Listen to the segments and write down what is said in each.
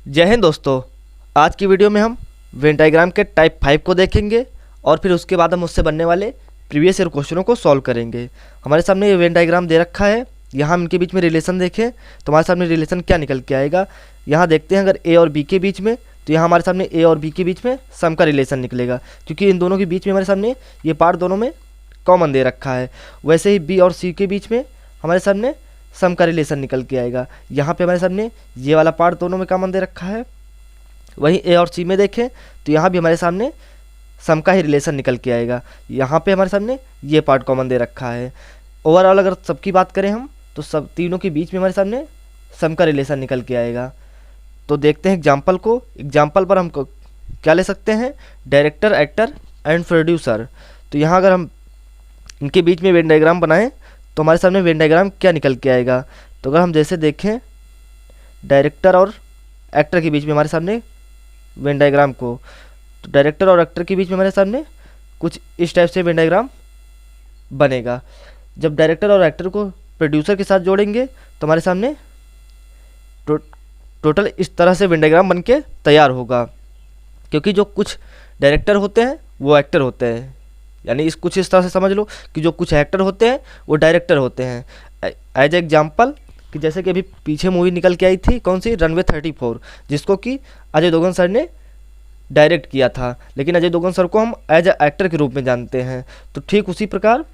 जय हिंद दोस्तों। आज की वीडियो में हम वेन डायग्राम के टाइप 5 को देखेंगे और फिर उसके बाद हम उससे बनने वाले प्रीवियस ईयर क्वेश्चनों को सॉल्व करेंगे। हमारे सामने ये वेन डायग्राम दे रखा है। यहाँ हम इनके बीच में रिलेशन देखें तो हमारे सामने रिलेशन क्या निकल के आएगा। यहाँ देखते हैं अगर ए और बी के बीच में, तो यहाँ हमारे सामने ए और बी के बीच में सम का रिलेशन निकलेगा, क्योंकि इन दोनों के बीच में हमारे सामने ये पार्ट दोनों में कॉमन दे रखा है। वैसे ही बी और सी के बीच में हमारे सामने सम का रिलेशन निकल के आएगा। यहाँ पे हमारे सामने ये वाला पार्ट दोनों में कॉमन दे रखा है। वहीं ए और सी में देखें तो यहाँ भी हमारे सामने सम का ही रिलेशन निकल के आएगा। यहाँ पे हमारे सामने ये पार्ट कॉमन दे रखा है। ओवरऑल अगर सबकी बात करें हम, तो सब तीनों के बीच में हमारे सामने सम का रिलेशन निकल के आएगा। तो देखते हैं एग्जाम्पल को। एग्जाम्पल पर हम क्या ले सकते हैं, डायरेक्टर, एक्टर एंड प्रोड्यूसर। तो यहाँ अगर हम इनके बीच में वेन डायग्राम बनाएं तो हमारे सामने वेन डायग्राम क्या निकल के आएगा। तो अगर हम जैसे देखें डायरेक्टर और एक्टर के बीच में हमारे सामने वेन डायग्राम को, तो डायरेक्टर और एक्टर के बीच में हमारे सामने कुछ इस टाइप से वेन डायग्राम बनेगा। जब डायरेक्टर और एक्टर को प्रोड्यूसर के साथ जोड़ेंगे तो हमारे सामने टोटल इस तरह से वेन डायग्राम बन के तैयार होगा, क्योंकि जो कुछ डायरेक्टर होते हैं वो एक्टर होते हैं। यानी इस तरह से समझ लो कि जो कुछ एक्टर होते हैं वो डायरेक्टर होते हैं। एज एग्जाम्पल कि जैसे कि अभी पीछे मूवी निकल के आई थी, कौन सी, रनवे 34, जिसको कि अजय देवगन सर ने डायरेक्ट किया था, लेकिन अजय देवगन सर को हम एज ए एक्टर के रूप में जानते हैं। तो ठीक उसी प्रकार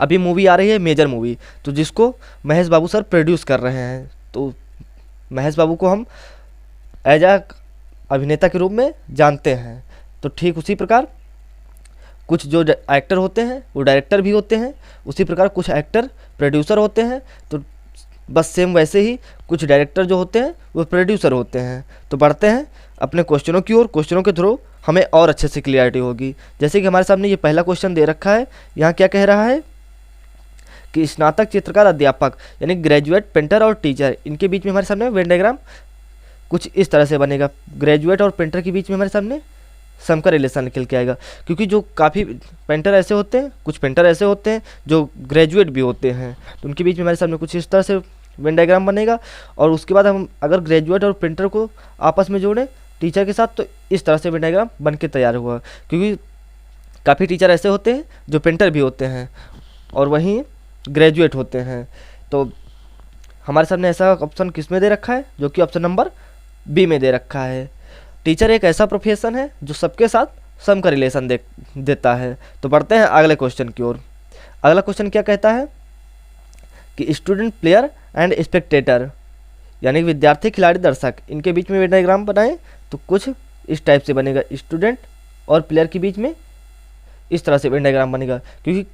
अभी मूवी आ रही है मेजर मूवी, तो जिसको महेश बाबू सर प्रोड्यूस कर रहे हैं। तो महेश बाबू को हम एज ए अभिनेता के रूप में जानते हैं। तो ठीक उसी प्रकार कुछ जो एक्टर होते हैं वो डायरेक्टर भी होते हैं, उसी प्रकार कुछ एक्टर प्रोड्यूसर होते हैं। तो बस सेम वैसे ही कुछ डायरेक्टर जो होते हैं वो प्रोड्यूसर होते हैं। तो बढ़ते हैं अपने क्वेश्चनों की ओर। क्वेश्चनों के थ्रू हमें और अच्छे से क्लियरिटी होगी। जैसे कि हमारे सामने ये पहला क्वेश्चन दे रखा है। यहाँ क्या कह रहा है कि स्नातक चित्रकार अध्यापक यानी ग्रेजुएट, पेंटर और टीचर, इनके बीच में हमारे सामने वेन डायग्राम कुछ इस तरह से बनेगा। ग्रेजुएट और पेंटर के बीच में हमारे सामने सम का रिलेशन निकल के आएगा, क्योंकि जो काफ़ी पेंटर ऐसे होते हैं, कुछ पेंटर ऐसे होते हैं जो ग्रेजुएट भी होते हैं, तो उनके बीच में हमारे सामने कुछ इस तरह से वेन डायग्राम बनेगा। और उसके बाद हम अगर ग्रेजुएट और पेंटर को आपस में जोड़ें टीचर के साथ, तो इस तरह से वेन डायग्राम बन के तैयार हुआ, क्योंकि काफ़ी टीचर ऐसे होते हैं जो पेंटर भी होते हैं और वहीं ग्रेजुएट होते हैं। तो हमारे सामने ऐसा ऑप्शन किस में दे रखा है, जो कि ऑप्शन नंबर बी में दे रखा है। टीचर एक ऐसा प्रोफेशन है जो सबके साथ सम का रिलेशन देता है। तो बढ़ते हैं अगले क्वेश्चन की ओर। अगला क्वेश्चन क्या कहता है कि स्टूडेंट, प्लेयर एंड स्पेक्टेटर यानी विद्यार्थी, खिलाड़ी, दर्शक, इनके बीच में वेन डायग्राम बनाएं तो कुछ इस टाइप से बनेगा। स्टूडेंट और प्लेयर के बीच में इस तरह से वेन डायग्राम बनेगा, क्योंकि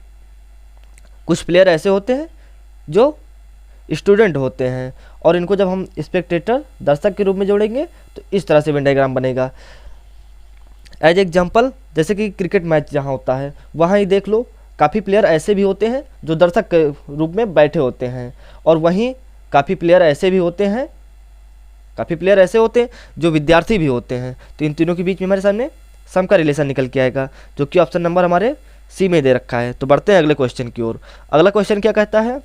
कुछ प्लेयर ऐसे होते हैं जो स्टूडेंट होते हैं और इनको जब हम स्पेक्टेटर, दर्शक के रूप में जोड़ेंगे तो इस तरह से वेन डायग्राम बनेगा। एज एग्जाम्पल जैसे कि क्रिकेट मैच जहाँ होता है वहाँ ही देख लो, काफ़ी प्लेयर ऐसे भी होते हैं जो दर्शक के रूप में बैठे होते हैं, और वहीं काफ़ी प्लेयर ऐसे होते हैं जो विद्यार्थी भी होते हैं। तो इन तीनों के बीच में हमारे सामने सम का रिलेशन निकल के आएगा, जो कि ऑप्शन नंबर हमारे सी में दे रखा है। तो बढ़ते हैं अगले क्वेश्चन की ओर। अगला क्वेश्चन क्या कहता है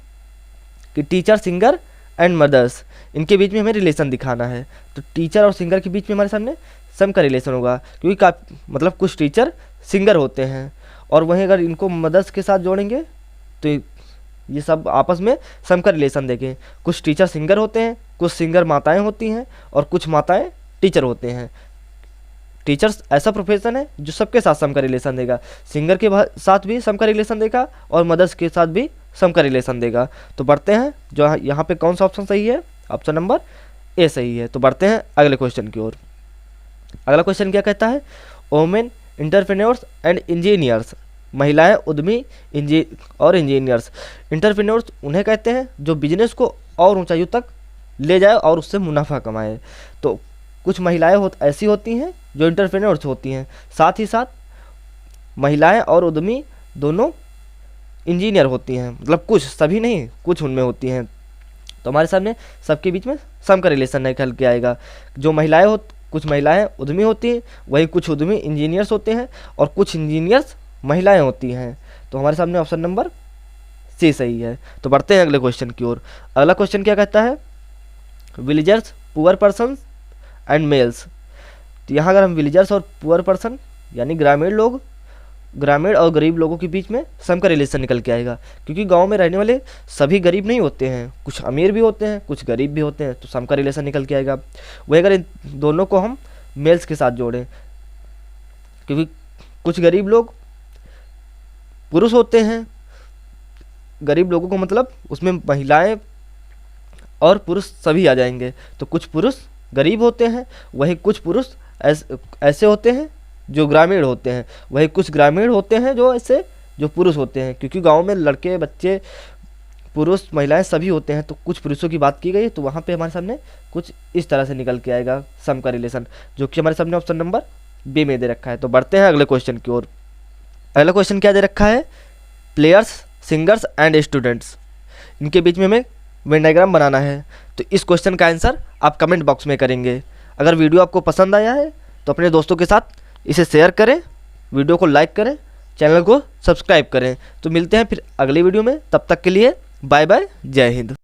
कि टीचर, सिंगर एंड मदर्स, इनके बीच में हमें रिलेशन दिखाना है। तो टीचर और सिंगर के बीच में हमारे सामने सम का रिलेशन होगा, क्योंकि कुछ टीचर सिंगर होते हैं और वहीं अगर इनको मदर्स के साथ जोड़ेंगे तो ये सब आपस में सम का रिलेशन देखें। कुछ टीचर सिंगर होते हैं, कुछ सिंगर माताएं होती हैं और कुछ माताएं टीचर होते हैं। टीचर्स ऐसा प्रोफेशन है जो सबके साथ सम का रिलेशन देगा, सिंगर के साथ भी सम का रिलेशन देगा और मदर्स के साथ भी सम का रिलेशन देगा। तो बढ़ते हैं, जो यहाँ पे कौन सा ऑप्शन सही है, ऑप्शन नंबर ए सही है। तो बढ़ते हैं अगले क्वेश्चन की ओर। अगला क्वेश्चन क्या कहता है, वोमेन एंटरप्रेन्योर्स एंड इंजीनियर्स, महिलाएं उद्यमी और इंजीनियर्स। एंटरप्रेन्योर्स उन्हें कहते हैं जो बिजनेस को और ऊंचाइयों तक ले जाए और उससे मुनाफा कमाए। तो कुछ महिलाएं ऐसी होती हैं जो एंटरप्रेन्योर्स होती हैं, साथ ही साथ महिलाएं और उद्यमी दोनों इंजीनियर होती हैं, मतलब कुछ, सभी नहीं, कुछ उनमें होती हैं। तो हमारे सामने सबके बीच में सम का रिलेशन निकल के आएगा। जो कुछ महिलाएं उद्यमी होती हैं, वहीं कुछ उद्यमी इंजीनियर्स होते हैं और कुछ इंजीनियर्स महिलाएं होती हैं। तो हमारे सामने ऑप्शन नंबर सी सही है। तो बढ़ते हैं अगले क्वेश्चन की ओर। अगला क्वेश्चन क्या कहता है, villagers, poor person and males. तो यहाँ अगर हम विलेजर्स और पुअर पर्सन यानी ग्रामीण लोग, ग्रामीण और गरीब लोगों के बीच में सम का रिलेशन निकल के आएगा, क्योंकि गांव में रहने वाले सभी गरीब नहीं होते हैं, कुछ अमीर भी होते हैं, कुछ गरीब भी होते हैं, तो सम का रिलेशन निकल के आएगा। वही अगर इन दोनों को हम मेल्स के साथ जोड़ें, क्योंकि कुछ गरीब लोग पुरुष होते हैं, गरीब लोगों को मतलब उसमें महिलाएं और पुरुष सभी आ जाएंगे, तो कुछ पुरुष गरीब होते हैं, वहीं कुछ पुरुष ऐसे होते हैं जो ग्रामीण होते हैं, वहीं कुछ ग्रामीण होते हैं जो ऐसे जो पुरुष होते हैं, क्योंकि गांव में लड़के बच्चे पुरुष महिलाएं सभी होते हैं, तो कुछ पुरुषों की बात की गई, तो वहाँ पे हमारे सामने कुछ इस तरह से निकल के आएगा सम का रिलेशन, जो कि हमारे सामने ऑप्शन नंबर बी में दे रखा है। तो बढ़ते हैं अगले क्वेश्चन की ओर। अगला क्वेश्चन क्या दे रखा है, प्लेयर्स, सिंगर्स एंड स्टूडेंट्स, इनके बीच में हमें वेन डायग्राम बनाना है। तो इस क्वेश्चन का आंसर आप कमेंट बॉक्स में करेंगे। अगर वीडियो आपको पसंद आया है तो अपने दोस्तों के साथ इसे शेयर करें, वीडियो को लाइक करें, चैनल को सब्सक्राइब करें। तो मिलते हैं फिर अगली वीडियो में, तब तक के लिए बाय बाय, जय हिंद।